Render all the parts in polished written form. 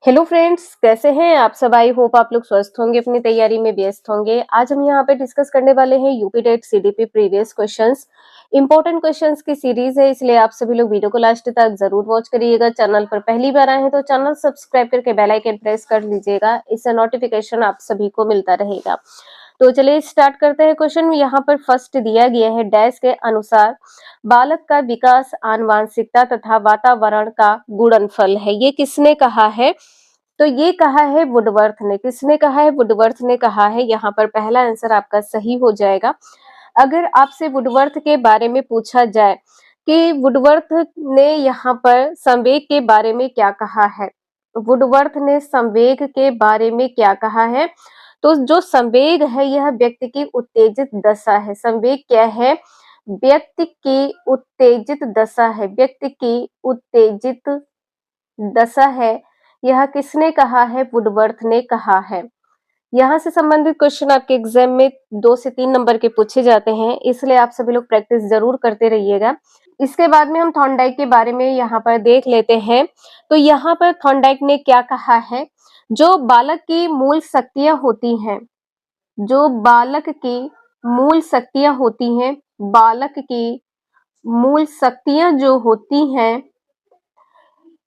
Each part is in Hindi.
हेलो फ्रेंड्स, कैसे हैं आप सब। आई होप आप लोग स्वस्थ होंगे, अपनी तैयारी में व्यस्त होंगे। आज हम यहाँ पे डिस्कस करने वाले हैं UP TET CDP previous questions. Important questions की सीरीज है, इसलिए आप सभी लोग वीडियो को लास्ट तक जरूर वॉच करिएगा। चैनल पर पहली बार आए हैं तो चैनल सब्सक्राइब करके बेल आइकन प्रेस कर लीजिएगा, इससे नोटिफिकेशन आप सभी को मिलता रहेगा। तो चलिए स्टार्ट करते हैं। क्वेश्चन यहाँ पर फर्स्ट दिया गया है, डैश के अनुसार बालक का विकास आनुवांशिकता तथा वातावरण का गुणनफल है। ये किसने कहा है? तो ये कहा है वुडवर्थ ने। किसने कहा है? वुडवर्थ ने कहा है। यहाँ पर पहला आंसर आपका सही हो जाएगा। अगर आपसे वुडवर्थ के बारे में पूछा जाए कि वुडवर्थ ने यहाँ पर संवेग के बारे में क्या कहा है, वुडवर्थ ने संवेग के बारे में क्या कहा है, तो जो संवेग है यह व्यक्ति की उत्तेजित दशा है। संवेग क्या है? व्यक्ति की उत्तेजित दशा है, व्यक्ति की उत्तेजित दशा है। यह किसने कहा है? वुडवर्थ ने कहा है। यहाँ से संबंधित क्वेश्चन आपके एग्जाम में 2 से 3 नंबर के पूछे जाते हैं, इसलिए आप सभी लोग प्रैक्टिस जरूर करते रहिएगा। इसके बाद में हम थॉर्नडाइक के बारे में यहाँ पर देख लेते हैं। तो यहाँ पर थॉर्नडाइक ने क्या कहा है? जो बालक की मूल शक्तियां होती हैं, जो बालक की मूल शक्तियां होती हैं, बालक की मूल शक्तियां जो होती हैं,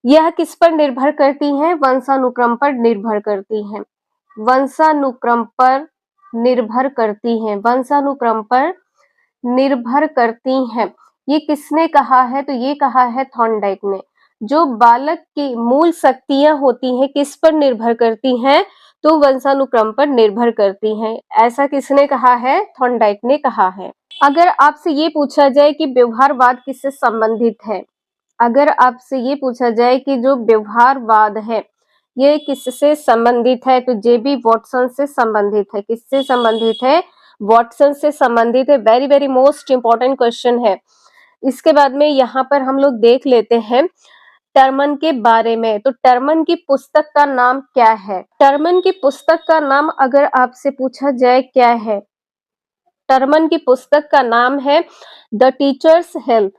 यह किस पर निर्भर करती हैं? वंशानुक्रम पर निर्भर करती हैं। वंशानुक्रम पर निर्भर करती हैं, वंशानुक्रम पर निर्भर करती हैं। ये किसने कहा है? तो ये कहा है थॉर्नडाइक ने। जो बालक की मूल शक्तियां होती हैं किस पर निर्भर करती हैं? तो वंशानुक्रम पर निर्भर करती हैं। ऐसा किसने कहा है? थॉर्नडाइक ने कहा है। अगर आपसे ये पूछा जाए कि व्यवहारवाद किससे संबंधित है, अगर आपसे ये पूछा जाए कि जो व्यवहारवाद है ये किससे संबंधित है, तो जेबी वॉटसन से संबंधित है। किससे संबंधित है? वॉटसन से संबंधित है। Very very most important question है। इसके बाद में यहाँ पर हम लोग देख लेते हैं टर्मन के बारे में। तो टर्मन की पुस्तक का नाम क्या है? टर्मन की पुस्तक का नाम अगर आपसे पूछा जाए क्या है, टर्मन की पुस्तक का नाम है द टीचर्स हेल्थ।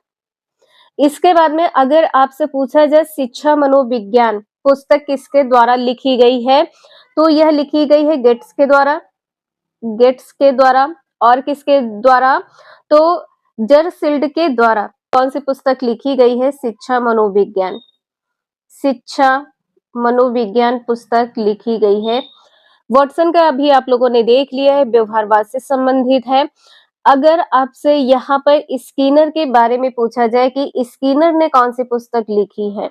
इसके बाद में अगर आपसे पूछा जाए शिक्षा मनोविज्ञान पुस्तक किसके द्वारा लिखी गई है, तो यह लिखी गई है गेट्स के द्वारा। गेट्स के द्वारा। और किसके द्वारा? तो जरसील्ड के द्वारा। कौन सी पुस्तक लिखी गई है? शिक्षा मनोविज्ञान। शिक्षा मनोविज्ञान पुस्तक लिखी गई है। वॉटसन का अभी आप लोगों ने देख लिया है, व्यवहारवाद से संबंधित है। अगर आपसे यहाँ पर स्किनर के बारे में पूछा जाए कि स्किनर ने कौन सी पुस्तक लिखी है,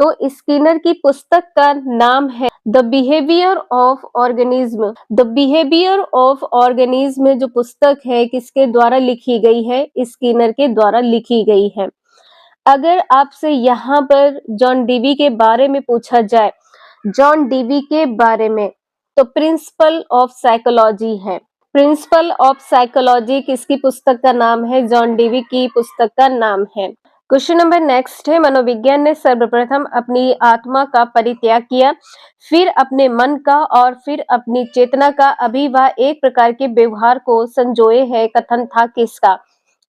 तो स्किनर की पुस्तक का नाम है the behaviour of organism. The behaviour of organism जो पुस्तक है किसके द्वारा लिखी गई है? स्किनर के द्वारा लिखी गई है। अगर आपसे यहाँ पर जॉन डीवी के बारे में पूछा जाए, जॉन डीवी के बारे में, तो प्रिंसिपल ऑफ साइकोलॉजी है। प्रिंसिपल ऑफ साइकोलॉजी किसकी पुस्तक का नाम है? जॉन डीवी की पुस्तक का नाम है। क्वेश्चन नंबर नेक्स्ट है, मनोविज्ञान ने सर्वप्रथम अपनी आत्मा का परित्याग किया, फिर अपने मन का और फिर अपनी चेतना का, अभी वह एक प्रकार के व्यवहार को संजोए है। कथन था किसका?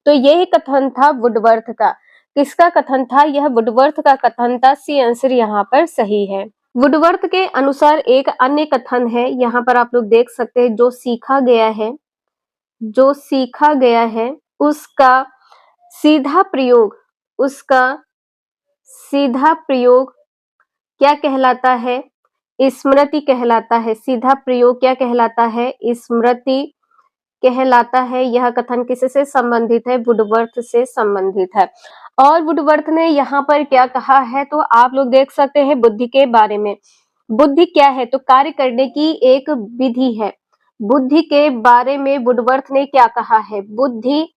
तो यह कथन था वुडवर्थ का। किसका कथन था? यह वुडवर्थ का कथन था। सी आंसर यहाँ पर सही है। वुडवर्थ के अनुसार एक अन्य कथन है, यहाँ पर आप लोग देख सकते हैं, जो सीखा गया है, जो सीखा गया है उसका सीधा प्रयोग, उसका सीधा प्रयोग क्या कहलाता है? स्मृति कहलाता है। सीधा प्रयोग क्या कहलाता है? स्मृति कहलाता है। यह कथन किससे संबंधित है? वुडवर्थ से संबंधित है। और वुडवर्थ ने यहाँ पर क्या कहा है, तो आप लोग देख सकते हैं बुद्धि के बारे में। बुद्धि क्या है? तो कार्य करने की एक विधि है। बुद्धि के बारे में वुडवर्थ ने क्या कहा है? बुद्धि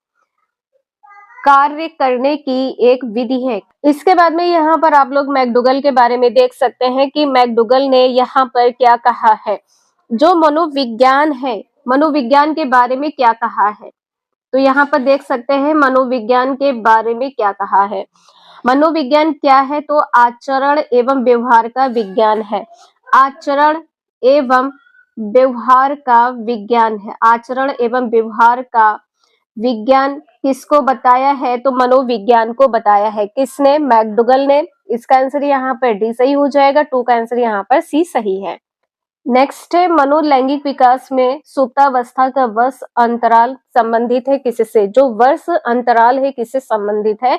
कार्य करने की एक विधि है। इसके बाद में यहाँ पर आप लोग मैकडूगल के बारे में देख सकते हैं कि मैकडूगल ने यहाँ पर क्या कहा है, जो मनोविज्ञान है, मनोविज्ञान के बारे में क्या कहा है। तो यहाँ पर देख सकते हैं मनोविज्ञान के बारे में क्या कहा है। मनोविज्ञान क्या है? तो आचरण एवं व्यवहार का विज्ञान है। आचरण एवं व्यवहार का विज्ञान है। आचरण एवं व्यवहार का विज्ञान किसको बताया है? तो मनोविज्ञान को बताया है। किसने? मैकडूगल ने। इसका आंसर यहाँ पर डी सही हो जाएगा। 2 का आंसर यहाँ पर सी सही है। नेक्स्ट है मनोलैंगिक विकास में सुप्तावस्था का वर्ष अंतराल संबंधित है किससे? जो वर्ष अंतराल है किससे संबंधित है?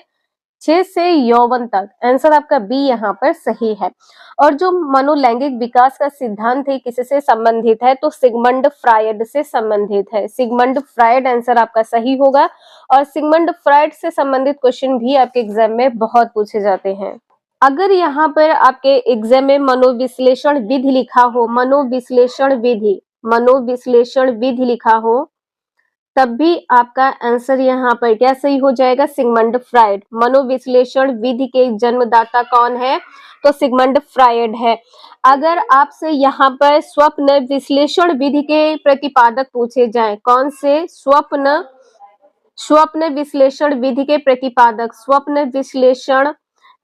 6 से यौवन तक। आंसर आपका बी यहाँ पर सही है। और जो मनोलैंगिक विकास का सिद्धांत है किससे संबंधित है? तो सिगमंड फ्रायड से संबंधित है। सिगमंड फ्रायड आंसर आपका सही होगा। और सिगमंड फ्रायड से संबंधित क्वेश्चन भी आपके एग्जाम में बहुत पूछे जाते हैं। अगर यहाँ पर आपके एग्जाम में मनोविश्लेषण विधि लिखा हो, मनोविश्लेषण विधि लिखा हो, तब भी आपका आंसर यहाँ पर क्या सही हो जाएगा? Sigmund Freud. मनोविश्लेषण विधि के जन्मदाता कौन है? तो सिगमंड फ्रायड है। अगर आपसे यहाँ पर स्वप्न विश्लेषण विधि के प्रतिपादक पूछे जाएं, कौन से? स्वप्न विश्लेषण विधि के प्रतिपादक, स्वप्न विश्लेषण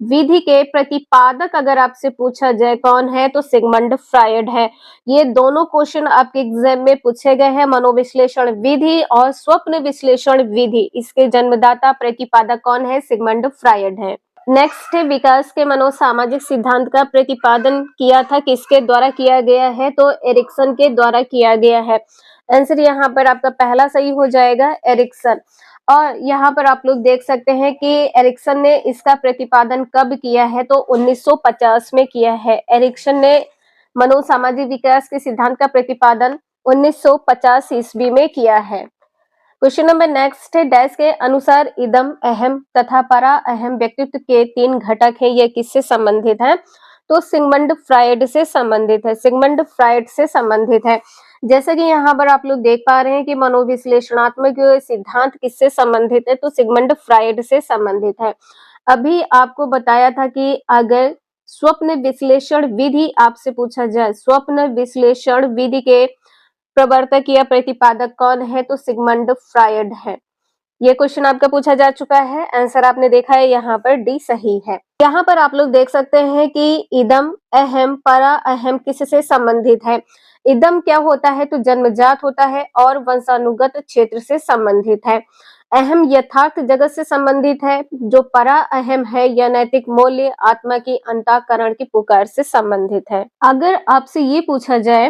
विधि के प्रतिपादक अगर आपसे पूछा जाए कौन है? तो सिगमंड फ्रायड है। ये दोनों क्वेश्चन आपके एग्जाम में पूछे गए हैं। मनोविश्लेषण विधि और स्वप्न विश्लेषण विधि, इसके जन्मदाता प्रतिपादक कौन है? सिगमंड फ्रायड है। नेक्स्ट है विकास के मनोसामाजिक सिद्धांत का प्रतिपादन किया था किसके द्वारा किया गया है? तो एरिक्सन के द्वारा किया गया है। आंसर यहाँ पर आपका पहला सही हो जाएगा, एरिक्सन। और यहाँ पर आप लोग देख सकते हैं कि एरिक्सन ने इसका प्रतिपादन कब किया है? तो 1950 में किया है। एरिक्सन ने मनोसामाजिक विकास के सिद्धांत का प्रतिपादन 1950 ईस्वी में किया है। क्वेश्चन नंबर नेक्स्ट है, डैश के अनुसार इदम, अहम तथा परा अहम व्यक्तित्व के 3 घटक है, ये किससे संबंधित है? तो सिगमंड फ्रायड से संबंधित है। सिगमंड फ्रायड से संबंधित है। जैसा कि यहाँ पर आप लोग देख पा रहे हैं कि मनोविश्लेषणात्मक सिद्धांत किससे संबंधित है? तो सिगमंड फ्रायड से संबंधित है। अभी आपको बताया था कि अगर स्वप्न विश्लेषण विधि आपसे पूछा जाए, स्वप्न विश्लेषण विधि के प्रवर्तक या प्रतिपादक कौन है? तो सिगमंड फ्रायड है। ये क्वेश्चन आपका पूछा जा चुका है। आंसर आपने देखा है यहाँ पर डी सही है। यहाँ पर आप लोग देख सकते हैं कि इदम, अहम, परा अहम किससे संबंधित है? इदम क्या होता है? तो जन्मजात होता है और वंशानुगत क्षेत्र से संबंधित है। अहम यथार्थ जगत से संबंधित है। जो परा अहम है यह नैतिक मूल्य, आत्मा की अंतःकरण की पुकार से संबंधित है। अगर आपसे ये पूछा जाए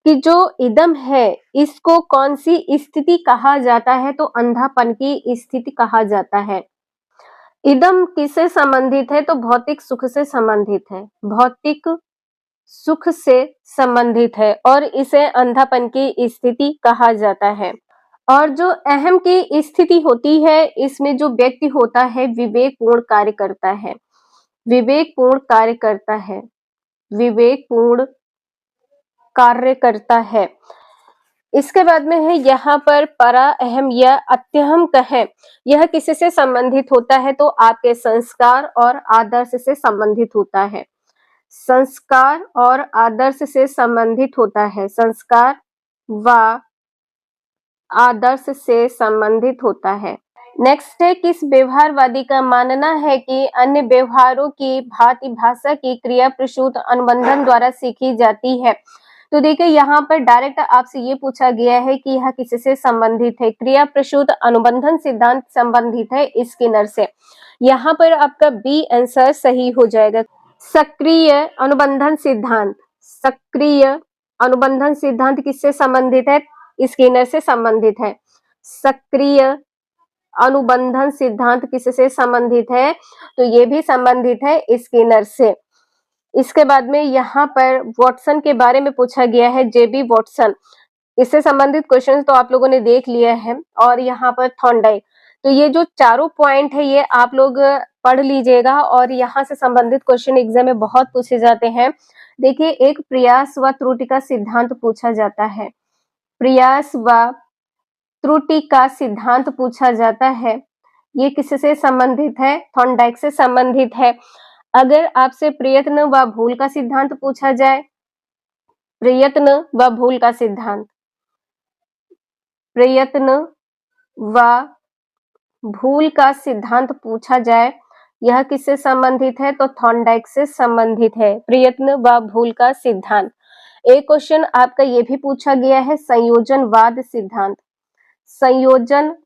कि जो इदम है इसको कौन सी स्थिति कहा जाता है? तो अंधापन की स्थिति कहा जाता है। इदम किससे संबंधित है? तो भौतिक सुख से संबंधित है। भौतिक सुख से संबंधित है और इसे अंधापन की स्थिति कहा जाता है। और जो अहम की स्थिति होती है, इसमें जो व्यक्ति होता है विवेकपूर्ण कार्य करता है। विवेकपूर्ण कार्य करता है। विवेकपूर्ण कार्य करता है। इसके बाद में है यहाँ पर परा अहम या अत्यहम कहें, यह किससे संबंधित होता है? तो आपके संस्कार और आदर्श से संबंधित होता है। संस्कार और आदर्श से संबंधित होता है। संस्कार व आदर्श से संबंधित होता है। नेक्स्ट है, किस व्यवहारवादी का मानना है कि अन्य व्यवहारों की भांति भाषा की क्रिया प्रसूत अनुबंधन द्वारा सीखी जाती है? तो देखिए यहाँ पर डायरेक्ट आपसे ये पूछा गया है कि यह किससे संबंधित है? क्रिया प्रसूत अनुबंधन सिद्धांत संबंधित है स्किनर से। यहाँ पर आपका बी आंसर सही हो जाएगा। सक्रिय अनुबंधन सिद्धांत, सक्रिय अनुबंधन सिद्धांत किससे संबंधित है? स्किनर से संबंधित है। सक्रिय अनुबंधन सिद्धांत किससे संबंधित है? तो ये भी संबंधित है स्किनर से। इसके बाद में यहाँ पर वॉटसन के बारे में पूछा गया है, जेबी वॉटसन। इससे संबंधित क्वेश्चन तो आप लोगों ने देख लिया है। और यहाँ पर थॉर्नडाइक। तो ये जो चारों पॉइंट है ये आप लोग पढ़ लीजिएगा और यहाँ से संबंधित क्वेश्चन एग्जाम में बहुत पूछे जाते हैं। देखिए, एक प्रयास व त्रुटि का सिद्धांत पूछा जाता है। प्रयास व त्रुटि का सिद्धांत पूछा जाता है। ये किससे संबंधित है? थॉर्नडाइक से संबंधित है। अगर आपसे प्रयत्न व भूल का सिद्धांत पूछा जाए, प्रयत्न व भूल का सिद्धांत, प्रयत्न व भूल का सिद्धांत पूछा जाए, यह किससे संबंधित है? तो थॉर्नडाइक से संबंधित है, प्रयत्न व भूल का सिद्धांत। एक क्वेश्चन आपका ये भी पूछा गया है, संयोजनवाद सिद्धांत। संयोजनवाद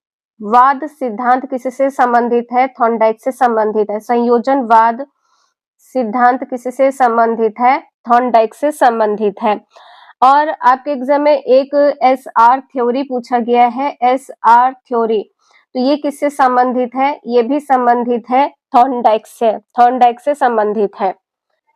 संयोजनवाद सिद्धांत किससे संबंधित है? थॉर्नडाइक से संबंधित है। संयोजनवाद सिद्धांत किससे संबंधित है? थॉर्नडाइक से संबंधित है। और आपके एग्जाम में एक एसआर थ्योरी पूछा गया है, एसआर थ्योरी, तो ये किससे संबंधित है? ये भी संबंधित है थॉर्नडाइक से, थॉर्नडाइक से संबंधित है।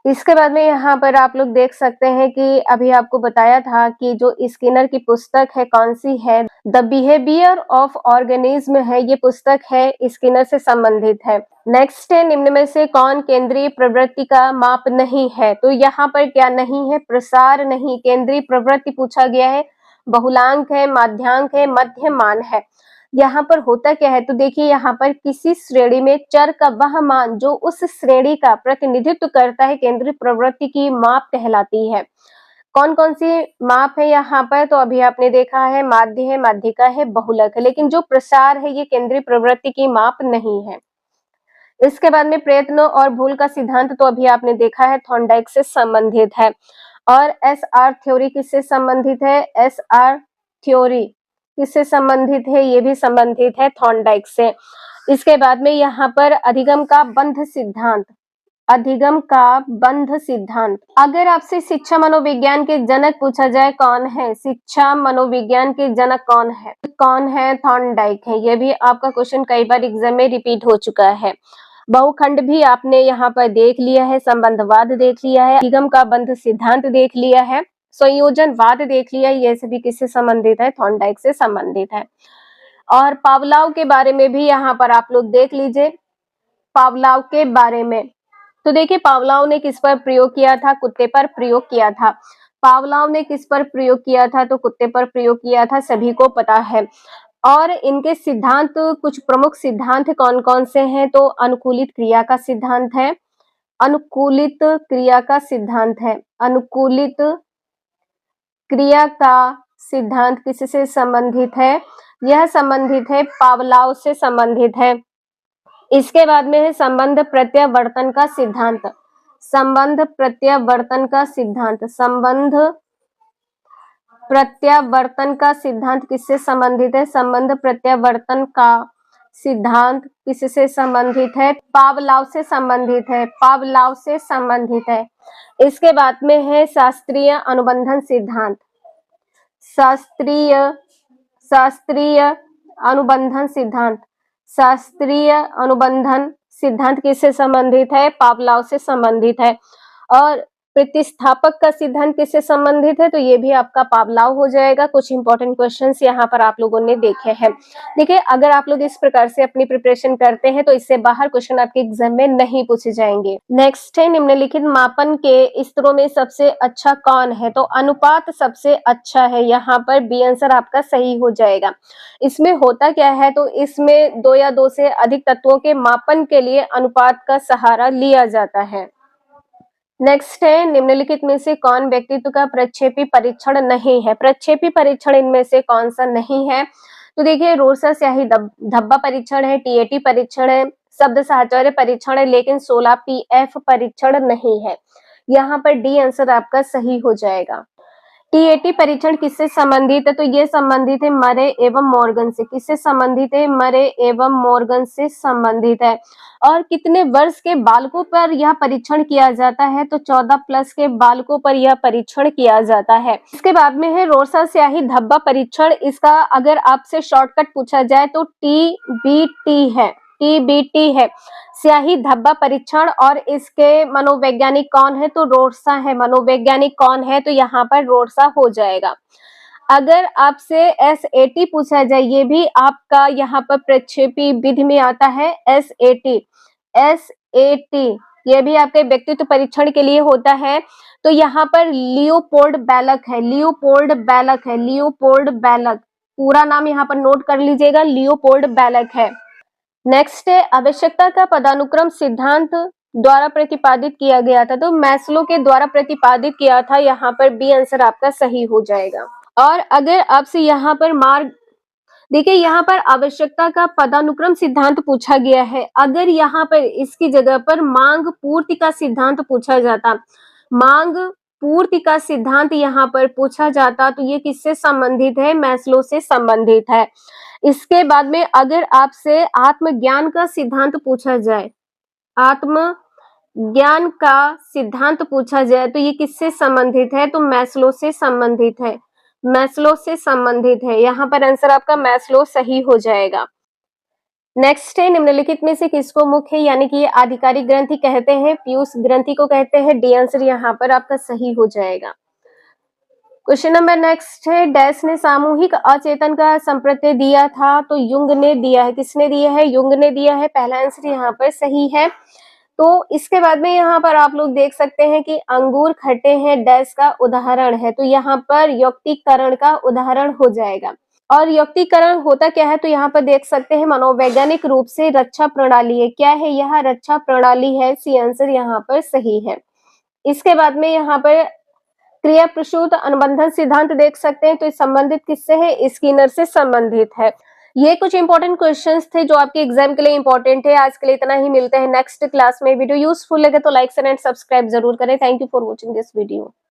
इसके बाद में यहाँ पर आप लोग देख सकते हैं कि अभी आपको बताया था कि जो स्किनर की पुस्तक है कौन सी है, द बिहेवियर ऑफ ऑर्गेनिज्म है, ये पुस्तक है स्किनर से संबंधित है। नेक्स्ट है, निम्न में से कौन केंद्रीय प्रवृत्ति का माप नहीं है? तो यहाँ पर क्या नहीं है? प्रसार नहीं, केंद्रीय प्रवृत्ति पूछा गया है, बहुलांक है, माध्यांक है, मध्यमान है। यहाँ पर होता क्या है? तो देखिए यहाँ पर किसी श्रेणी में चर का वह मान जो उस श्रेणी का प्रतिनिधित्व करता है केंद्रीय प्रवृत्ति की माप कहलाती है। कौन कौन सी माप है यहाँ पर? तो अभी आपने देखा है माध्य है, माध्यिका है, बहुलक है, लेकिन जो प्रसार है ये केंद्रीय प्रवृत्ति की माप नहीं है। इसके बाद में प्रयत्न और भूल का सिद्धांत, तो अभी आपने देखा है थॉर्नडाइक से संबंधित है। और एसआर थ्योरी किससे संबंधित है? एसआर थ्योरी किससे संबंधित है? ये भी संबंधित है थॉर्नडाइक से। इसके बाद में यहाँ पर अधिगम का बंध सिद्धांत, अधिगम का बंध सिद्धांत, अगर आपसे शिक्षा मनोविज्ञान के जनक पूछा जाए कौन है? शिक्षा मनोविज्ञान के जनक कौन है? कौन है? थॉर्नडाइक है। ये भी आपका क्वेश्चन कई बार एग्जाम में रिपीट हो चुका है। बहुखंड भी आपने यहाँ पर देख लिया है, संबंधवाद देख लिया है, अधिगम का बंध सिद्धांत देख लिया है, संयोजनवाद देख लिया है, ये सभी किससे संबंधित है? थॉर्नडाइक से संबंधित है। और पावलाव के बारे में भी यहाँ पर आप लोग देख लीजिए, पावलाव के बारे में। तो देखिए पावलाव ने किस पर प्रयोग किया था? कुत्ते पर प्रयोग किया था। पावलाव ने किस पर प्रयोग किया था? तो कुत्ते पर प्रयोग किया था, सभी को पता है। और इनके सिद्धांत, कुछ प्रमुख सिद्धांत कौन कौन से हैं? तो अनुकूलित क्रिया का सिद्धांत है, अनुकूलित क्रिया का सिद्धांत है, अनुकूलित क्रिया का सिद्धांत किससे संबंधित है? यह संबंधित है पावलाव से संबंधित है। इसके बाद में है संबंध प्रत्यावर्तन का सिद्धांत, संबंध प्रत्यावर्तन का सिद्धांत, संबंध प्रत्यावर्तन का सिद्धांत किससे संबंधित है? संबंध प्रत्यावर्तन का सिद्धांत किससे संबंधित है? पावलाव से संबंधित है, पावलाव से संबंधित है। इसके बाद में है शास्त्रीय अनुबंधन सिद्धांत, शास्त्रीय अनुबंधन सिद्धांत, शास्त्रीय अनुबंधन सिद्धांत किससे संबंधित है? पावलाव से संबंधित है। और प्रतिस्थापक का सिद्धांत किससे संबंधित है? तो ये भी आपका पावलाव हो जाएगा। कुछ इंपॉर्टेंट क्वेश्चंस यहाँ पर आप लोगों ने देखे हैं। देखिए अगर आप लोग इस प्रकार से अपनी प्रिपरेशन करते हैं तो इससे बाहर क्वेश्चन आपके एग्जाम में नहीं पूछे जाएंगे। नेक्स्ट है निम्नलिखित मापन के स्तरों में सबसे अच्छा कौन है? तो अनुपात सबसे अच्छा है, यहाँ पर बी आंसर आपका सही हो जाएगा। इसमें होता क्या है? तो इसमें दो या दो से अधिक तत्वों के मापन के लिए अनुपात का सहारा लिया जाता है। नेक्स्ट है निम्नलिखित में से कौन व्यक्तित्व का प्रक्षेपी परीक्षण नहीं है? प्रक्षेपी परीक्षण इनमें से कौन सा नहीं है? तो देखिए रोरसा स्याही धब्बा परीक्षण है, टीएटी परीक्षण है, शब्द साहचर्य परीक्षण है, लेकिन 16 पीएफ परीक्षण नहीं है। यहाँ पर डी आंसर आपका सही हो जाएगा। टीएटी परीक्षण किससे संबंधित है? तो ये संबंधित है मरे एवं मॉर्गन से। किससे संबंधित है? मरे एवं मॉर्गन से संबंधित है। और कितने वर्ष के बालकों पर यह परीक्षण किया जाता है? तो 14 प्लस के बालकों पर यह परीक्षण किया जाता है। इसके बाद में है रोरसा स्याही धब्बा परीक्षण। इसका अगर आपसे शॉर्टकट पूछा जाए तो टीबीटी है, टीबीटी है, स्याही धब्बा परीक्षण। और इसके मनोवैज्ञानिक कौन है? तो रोरसा है। मनोवैज्ञानिक कौन है? तो यहाँ पर रोरसा हो जाएगा। अगर आपसे एसएटी पूछा जाए, ये भी आपका यहाँ पर प्रक्षेपी विधि में आता है। एसएटी, एसएटी ये भी आपके व्यक्तित्व परीक्षण के लिए होता है। तो यहाँ पर लियोपोल्ड बैलक है, लियोपोल्ड बैलक है, लियोपोल्ड बैलक, पूरा नाम यहाँ पर नोट कर लीजिएगा, लियोपोल्ड बैलक है। नेक्स्ट है आवश्यकता का पदानुक्रम सिद्धांत द्वारा प्रतिपादित किया गया था। तो मैस्लो के द्वारा प्रतिपादित किया था, यहाँ पर बी आंसर आपका सही हो जाएगा। और अगर आपसे यहाँ पर मार्ग, देखिए यहाँ पर आवश्यकता का पदानुक्रम सिद्धांत पूछा गया है, अगर यहाँ पर इसकी जगह पर मांग पूर्ति का सिद्धांत पूछा जाता, मांग पूर्ति का सिद्धांत यहाँ पर पूछा जाता तो ये किससे संबंधित है? मैस्लो से संबंधित है। इसके बाद में अगर आपसे आत्मज्ञान का सिद्धांत पूछा जाए, आत्म ज्ञान का सिद्धांत पूछा जाए तो ये किससे संबंधित है? तो मैस्लो से संबंधित है। मैस्लो से संबंधित है। यहाँ पर आंसर आपका मैस्लो सही हो जाएगा। नेक्स्ट है, निम्नलिखित में से किसको मुख्य यानी कि आधिकारिक ग्रंथि कहते हैं? पीयूष ग्रंथि को कहते हैं। डी आंसर यहाँ पर आपका सही हो जाएगा। क्वेश्चन नंबर नेक्स्ट है, डैश ने सामूहिक अचेतन का संप्रत्यय दिया था? तो युंग ने दिया है। किसने दिया है? युंग ने दिया है। पहला आंसर यहाँ पर सही है। तो इसके बाद में यहाँ पर आप लोग देख सकते हैं कि अंगूर खट्टे हैं डैश का उदाहरण है, तो यहाँ पर युक्तिकरण का उदाहरण हो जाएगा। और युक्तिकरण होता क्या है? तो यहाँ पर देख सकते हैं मनोवैज्ञानिक रूप से रक्षा प्रणाली है। क्या है यह? रक्षा प्रणाली है। सी आंसर यहाँ पर सही है। इसके बाद में यहाँ पर क्रिया प्रसूत अनुबंधन सिद्धांत देख सकते हैं, तो संबंधित किससे है? स्किनर से संबंधित है। ये कुछ इंपॉर्टेंट क्वेश्चंस थे जो आपके एग्जाम के लिए इंपॉर्टेंट है। आज के लिए इतना ही, मिलते हैं नेक्स्ट क्लास में। वीडियो यूजफुल लगे तो लाइक एंड सब्सक्राइब जरूर करें। Thank you for watching this video.